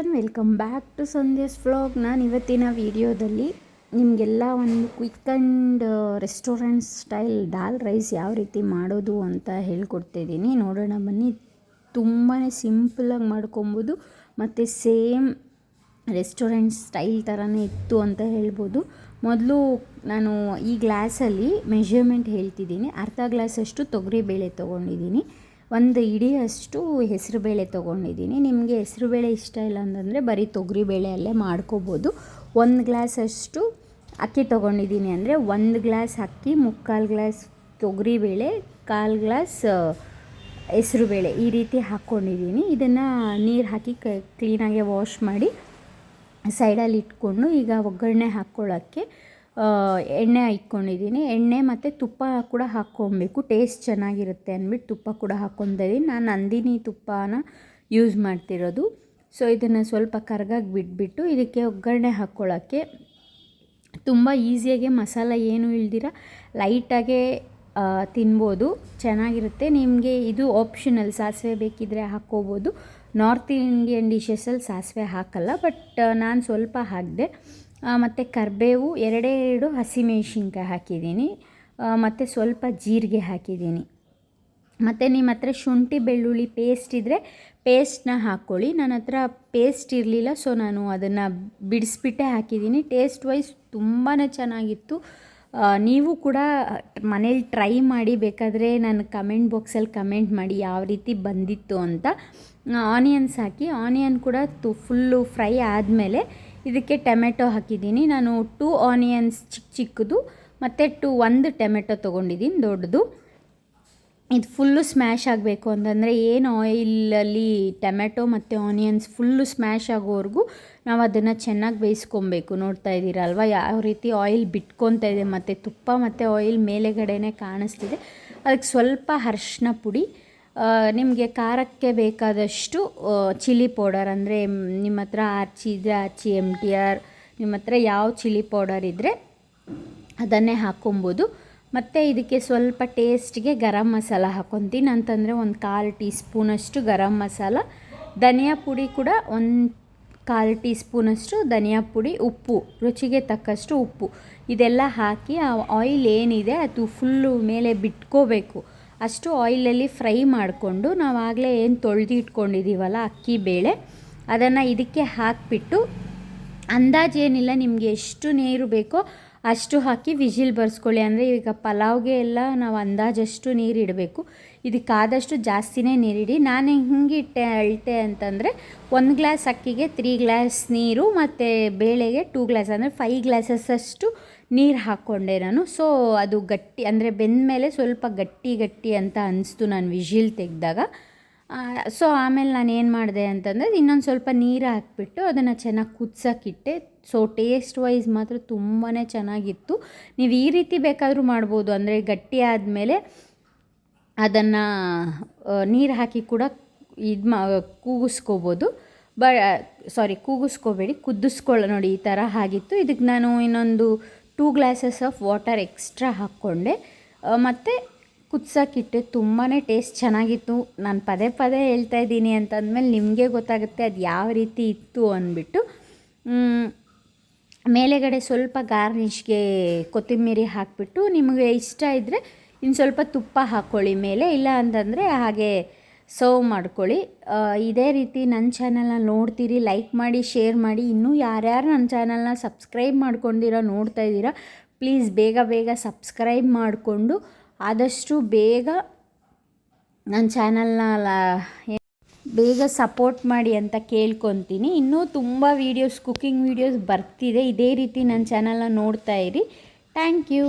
Everyone, welcome back to Sandhya's vlog. ನಾನು ಇವತ್ತಿನ ವಿಡಿಯೋದಲ್ಲಿ ನಿಮಗೆಲ್ಲ ಒಂದು quick and restaurant style dal rice ಯಾವ ರೀತಿ ಮಾಡೋದು ಅಂತ ಹೇಳ್ಕೊಡ್ತಾಯಿದ್ದೀನಿ. ನೋಡೋಣ ಬನ್ನಿ. ತುಂಬಾ ಸಿಂಪಲಾಗಿ ಮಾಡ್ಕೊಬೋದು ಮತ್ತು ಸೇಮ್ ರೆಸ್ಟೋರೆಂಟ್ ಸ್ಟೈಲ್ ಥರನೇ ಇತ್ತು ಅಂತ ಹೇಳ್ಬೋದು. ಮೊದಲು ನಾನು ಈ ಗ್ಲಾಸಲ್ಲಿ ಮೆಷರ್ಮೆಂಟ್ ಹೇಳ್ತಿದ್ದೀನಿ. ಅರ್ಧ ಗ್ಲಾಸಷ್ಟು ತೊಗರಿಬೇಳೆ ತೊಗೊಂಡಿದ್ದೀನಿ, ಒಂದು ಇಡಿಯಷ್ಟು ಹೆಸರುಬೇಳೆ ತೊಗೊಂಡಿದ್ದೀನಿ. ನಿಮಗೆ ಹೆಸರುಬೇಳೆ ಇಷ್ಟ ಇಲ್ಲ ಅಂತಂದರೆ ಬರೀ ತೊಗರಿಬೇಳೆ ಅಲ್ಲೇ ಮಾಡ್ಕೋಬೋದು. ಒಂದು ಗ್ಲಾಸಷ್ಟು ಅಕ್ಕಿ ತೊಗೊಂಡಿದ್ದೀನಿ ಅಂದರೆ 1 ಗ್ಲಾಸ್ ಅಕ್ಕಿ, 3/4 ಗ್ಲಾಸ್ ತೊಗರಿಬೇಳೆ, 1/4 ಗ್ಲಾಸ್ ಹೆಸರುಬೇಳೆ ಈ ರೀತಿ ಹಾಕ್ಕೊಂಡಿದ್ದೀನಿ. ಇದನ್ನು ನೀರು ಹಾಕಿ ಕ್ಲೀನಾಗೆ ವಾಶ್ ಮಾಡಿ ಸೈಡಲ್ಲಿ ಇಟ್ಕೊಂಡು ಈಗ ಒಗ್ಗರಣೆ ಹಾಕ್ಕೊಳ್ಳೋಕ್ಕೆ ಎಣ್ಣೆ ಇಟ್ಕೊಂಡಿದ್ದೀನಿ. ಎಣ್ಣೆ ಮತ್ತು ತುಪ್ಪ ಕೂಡ ಹಾಕ್ಕೊಬೇಕು, ಟೇಸ್ಟ್ ಚೆನ್ನಾಗಿರುತ್ತೆ ಅಂದ್ಬಿಟ್ಟು ತುಪ್ಪ ಕೂಡ ಹಾಕ್ಕೊತಾ ಇದ್ದೀನಿ. ನಾನು ನಂದಿನಿ ತುಪ್ಪನ ಯೂಸ್ ಮಾಡ್ತಿರೋದು. ಸೊ ಇದನ್ನು ಸ್ವಲ್ಪ ಕರ್ಗಾಗಿ ಬಿಟ್ಬಿಟ್ಟು ಇದಕ್ಕೆ ಒಗ್ಗರಣೆ ಹಾಕ್ಕೊಳ್ಳೋಕ್ಕೆ ತುಂಬ ಈಸಿಯಾಗಿ ಮಸಾಲ ಏನು ಇಲ್ದಿರ ಲೈಟಾಗೆ ತಿನ್ಬೋದು, ಚೆನ್ನಾಗಿರುತ್ತೆ. ನಿಮಗೆ ಇದು ಆಪ್ಷನಲ್, ಸಾಸಿವೆ ಬೇಕಿದ್ದರೆ ಹಾಕ್ಕೋಬೋದು. ನಾರ್ತ್ ಇಂಡಿಯನ್ ಡಿಶಸಲ್ಲಿ ಸಾಸಿವೆ ಹಾಕಲ್ಲ, ಬಟ್ ನಾನು ಸ್ವಲ್ಪ ಹಾಕಿದೆ. ಮತ್ತು ಕರಿಬೇವು 2 ಹಸಿಮೆಣ್ಸಿನ್ಕಾಯಿ ಹಾಕಿದ್ದೀನಿ, ಮತ್ತು ಸ್ವಲ್ಪ ಜೀರಿಗೆ ಹಾಕಿದ್ದೀನಿ. ಮತ್ತು ನಿಮ್ಮ ಹತ್ರ ಶುಂಠಿ ಬೆಳ್ಳುಳ್ಳಿ ಪೇಸ್ಟ್ ಇದ್ದರೆ ಪೇಸ್ಟ್ನ ಹಾಕ್ಕೊಳ್ಳಿ. ನನ್ನ ಹತ್ರ ಪೇಸ್ಟ್ ಇರಲಿಲ್ಲ, ಸೊ ನಾನು ಅದನ್ನು ಬಿಡಿಸ್ಬಿಟ್ಟೆ ಹಾಕಿದ್ದೀನಿ. ಟೇಸ್ಟ್ ವೈಸ್ ತುಂಬಾ ಚೆನ್ನಾಗಿತ್ತು. ನೀವು ಕೂಡ ಮನೇಲಿ ಟ್ರೈ ಮಾಡಿ, ಬೇಕಾದರೆ ನಾನು ಕಮೆಂಟ್ ಬಾಕ್ಸಲ್ಲಿ ಕಮೆಂಟ್ ಮಾಡಿ ಯಾವ ರೀತಿ ಬಂದಿತ್ತು ಅಂತ. ಆನಿಯನ್ಸ್ ಹಾಕಿ, ಆನಿಯನ್ ಕೂಡ ಫುಲ್ಲು ಫ್ರೈ ಆದಮೇಲೆ ಇದಕ್ಕೆ ಟೊಮೆಟೊ ಹಾಕಿದ್ದೀನಿ. ನಾನು 2 ಆನಿಯನ್ಸ್ ಚಿಕ್ಕದು ಮತ್ತು 1 ಟೊಮೆಟೊ ತೊಗೊಂಡಿದ್ದೀನಿ ದೊಡ್ಡದು. ಇದು ಫುಲ್ಲು ಸ್ಮ್ಯಾಶ್ ಆಗಬೇಕು ಅಂತಂದರೆ ಏನು ಆಯಿಲಲ್ಲಿ ಟೊಮೆಟೊ ಮತ್ತು ಆನಿಯನ್ಸ್ ಫುಲ್ಲು ಸ್ಮ್ಯಾಶ್ ಆಗೋವರೆಗೂ ನಾವು ಅದನ್ನು ಚೆನ್ನಾಗಿ ಬೇಯಿಸ್ಕೊಬೇಕು. ನೋಡ್ತಾ ಇದ್ದೀರಲ್ವ ಯಾವ ರೀತಿ ಆಯಿಲ್ ಬಿಟ್ಕೊತಾ ಇದೆ ಮತ್ತು ತುಪ್ಪ ಮತ್ತು ಆಯಿಲ್ ಮೇಲೆಗಡೆನೇ ಕಾಣಿಸ್ತಿದೆ. ಅದಕ್ಕೆ ಸ್ವಲ್ಪ ಅರಿಶಿನ ಪುಡಿ, ನಿಮಗೆ ಖಾರಕ್ಕೆ ಬೇಕಾದಷ್ಟು ಚಿಲ್ಲಿ ಪೌಡರ್, ಅಂದರೆ ನಿಮ್ಮ ಹತ್ರ ಆರ್ಚಿ ಇದ್ದರೆ ಆರ್ಚಿ, MTR, ನಿಮ್ಮ ಹತ್ರ ಯಾವ ಚಿಲ್ಲಿ ಪೌಡರ್ ಇದ್ದರೆ ಅದನ್ನೇ ಹಾಕ್ಕೊಬೋದು. ಮತ್ತು ಇದಕ್ಕೆ ಸ್ವಲ್ಪ ಟೇಸ್ಟ್ಗೆ ಗರಂ ಮಸಾಲ ಹಾಕ್ಕೊತೀನಿ. ಅಂತಂದರೆ 1/4 ಟೀ ಸ್ಪೂನಷ್ಟು ಗರಂ ಮಸಾಲ, ಧನಿಯಾ ಪುಡಿ ಕೂಡ 1/4 ಟೀ ಸ್ಪೂನಷ್ಟು ಧನಿಯಾ ಪುಡಿ, ಉಪ್ಪು ರುಚಿಗೆ ತಕ್ಕಷ್ಟು ಉಪ್ಪು, ಇದೆಲ್ಲ ಹಾಕಿ ಆ ಆಯಿಲ್ ಏನಿದೆ ಅದು ಫುಲ್ಲು ಮೇಲೆ ಬಿಟ್ಕೋಬೇಕು. ಅಷ್ಟು ಆಯಿಲಲ್ಲಿ ಫ್ರೈ ಮಾಡಿಕೊಂಡು ನಾವಾಗಲೇ ಏನು ತೊಳೆದು ಇಟ್ಕೊಂಡಿದ್ದೀವಲ್ಲ ಅಕ್ಕಿ ಬೇಳೆ, ಅದನ್ನು ಇದಕ್ಕೆ ಹಾಕಿಬಿಟ್ಟು ಅಂದಾಜೇನಿಲ್ಲ, ನಿಮಗೆ ಎಷ್ಟು ನೀರು ಬೇಕೋ ಅಷ್ಟು ಹಾಕಿ ವಿಜಿಲ್ ಬರ್ಸ್ಕೊಳ್ಳಿ. ಅಂದರೆ ಈಗ ಪಲಾವ್ಗೆ ಎಲ್ಲ ನಾವು ಅಂದಾಜಷ್ಟು ನೀರು ಇಡಬೇಕು, ಇದಕ್ಕಾದಷ್ಟು ಜಾಸ್ತಿನೇ ನೀರಿಡಿ. ನಾನು ಹಿಂಗೆ ಅಳತೆ ಅಂತಂದರೆ 1 ಗ್ಲಾಸ್ ಅಕ್ಕಿಗೆ 3 ಗ್ಲಾಸ್ ನೀರು ಮತ್ತು ಬೇಳೆಗೆ 2 ಗ್ಲಾಸ್, ಅಂದರೆ 5 ಗ್ಲಾಸಸ್ಸಷ್ಟು ನೀರು ಹಾಕ್ಕೊಂಡೆ ನಾನು. ಸೊ ಅದು ಗಟ್ಟಿ, ಅಂದರೆ ಬೆಂದ ಮೇಲೆ ಸ್ವಲ್ಪ ಗಟ್ಟಿ ಅಂತ ಅನಿಸ್ತು ನಾನು ವಿಜಿಲ್ ತೆಗೆದಾಗ. ಸೊ ಆಮೇಲೆ ನಾನು ಏನು ಮಾಡಿದೆ ಅಂತಂದರೆ ಇನ್ನೊಂದು ಸ್ವಲ್ಪ ನೀರು ಹಾಕಿಬಿಟ್ಟು ಅದನ್ನು ಚೆನ್ನಾಗಿ ಕುದಿಸೋಕ್ಕಿಟ್ಟೆ. ಸೊ ಟೇಸ್ಟ್ ವೈಸ್ ಮಾತ್ರ ತುಂಬಾ ಚೆನ್ನಾಗಿತ್ತು. ನೀವು ಈ ರೀತಿ ಬೇಕಾದರೂ ಮಾಡ್ಬೋದು, ಅಂದರೆ ಗಟ್ಟಿ ಆದಮೇಲೆ ಅದನ್ನು ನೀರು ಹಾಕಿ ಕೂಡ ಕೂಗಿಸ್ಕೋಬೋದು. ಕೂಗಿಸ್ಕೋಬೇಡಿ, ನೋಡಿ ಈ ಥರ ಆಗಿತ್ತು. ಇದಕ್ಕೆ ನಾನು ಇನ್ನೊಂದು 2 ಗ್ಲಾಸಸ್ ಆಫ್ ವಾಟರ್ ಎಕ್ಸ್ಟ್ರಾ ಹಾಕ್ಕೊಂಡೆ ಮತ್ತು ಕುದಿಸೋಕ್ಕಿಟ್ಟೆ. ತುಂಬಾ ಟೇಸ್ಟ್ ಚೆನ್ನಾಗಿತ್ತು. ನಾನು ಪದೇ ಹೇಳ್ತಾ ಇದ್ದೀನಿ ಅಂತಂದಮೇಲೆ ನಿಮಗೆ ಗೊತ್ತಾಗುತ್ತೆ ಅದು ಯಾವ ರೀತಿ ಇತ್ತು ಅಂದ್ಬಿಟ್ಟು. ಮೇಲೆಗಡೆ ಸ್ವಲ್ಪ ಗಾರ್ನಿಷ್ಗೆ ಕೊತ್ತಂಬರಿ ಹಾಕಿಬಿಟ್ಟು, ನಿಮಗೆ ಇಷ್ಟ ಇದ್ದರೆ ಇನ್ನು ಸ್ವಲ್ಪ ತುಪ್ಪ ಹಾಕ್ಕೊಳ್ಳಿ ಮೇಲೆ, ಇಲ್ಲ ಅಂತಂದರೆ ಹಾಗೆ ಸರ್ವ್ ಮಾಡ್ಕೊಳ್ಳಿ. ಇದೇ ರೀತಿ ನನ್ನ ಚಾನಲ್ನ ನೋಡ್ತೀರಿ, ಲೈಕ್ ಮಾಡಿ, ಶೇರ್ ಮಾಡಿ. ಇನ್ನೂ ಯಾರ್ಯಾರು ನನ್ನ ಚಾನಲ್ನ ಸಬ್ಸ್ಕ್ರೈಬ್ ಮಾಡ್ಕೊಂಡಿರೋ ನೋಡ್ತಾ ಇದ್ದೀರಾ, ಪ್ಲೀಸ್ ಬೇಗ ಸಬ್ಸ್ಕ್ರೈಬ್ ಮಾಡಿಕೊಂಡು ಆದಷ್ಟು ಬೇಗ ನನ್ನ ಚಾನಲ್ನ ಬೇಗ ಸಪೋರ್ಟ್ ಮಾಡಿ ಅಂತ ಕೇಳ್ಕೊತೀನಿ. ಇನ್ನೂ ತುಂಬ ವೀಡಿಯೋಸ್, ಕುಕ್ಕಿಂಗ್ ವೀಡಿಯೋಸ್ ಬರ್ತಿದೆ. ಇದೇ ರೀತಿ ನನ್ನ ಚಾನಲ್ನ ನೋಡ್ತಾ ಇರಿ. Thank you.